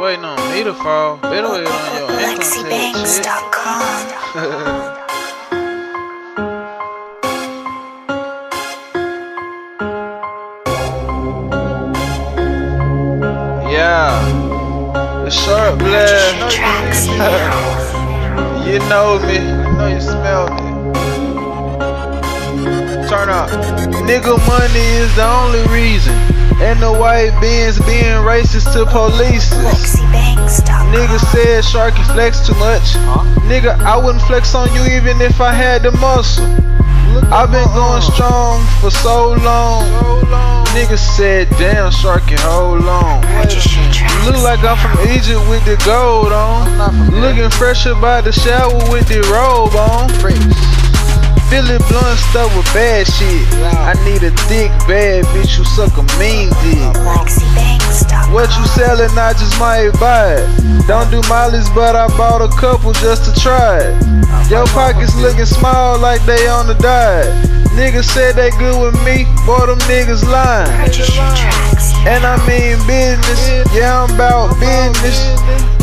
waiting on me to fall. Better wait on your income tax shit. Yeah, the short blast. You know me, I know you smell me. Turn up. Nigga, money is the only reason. And the white beans being racist to police. Nigga said Sharky flex too much. Nigga, I wouldn't flex on you even if I had the muscle. I've been going strong for so long. Nigga said, damn Sharky, hold on. Look like I'm from Egypt with the gold on. Looking fresher by the shower with the robe on. Feeling blunt stuff with bad shit. I need a thick bad bitch who suck a mean dick. What you selling, I just might buy it. Don't do mileage, but I bought a couple just to try it. Your pockets looking small like they on the diet. Niggas said they good with me, boy them niggas lying. And I mean business, yeah I'm about business.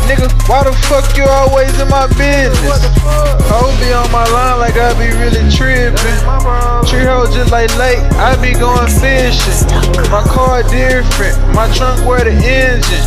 Nigga, why the fuck you always in my business? Ho be on my line like I be really trippin'. Tree hoe just like lake, I be going fishing. My car different, my trunk where the engine.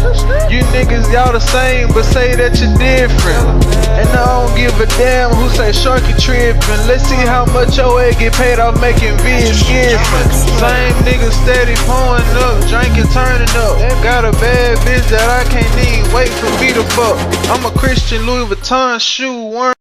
You niggas y'all the same, but say that you're different. And I don't give a damn who say Sharky trippin'. Let's see how much your head get paid off making vids giftin'. Same nigga steady pouring up, drinking, turning up. Got a bad bitch that I can't even wait for me to fuck. I'm a Christian Louis Vuitton shoe wearing.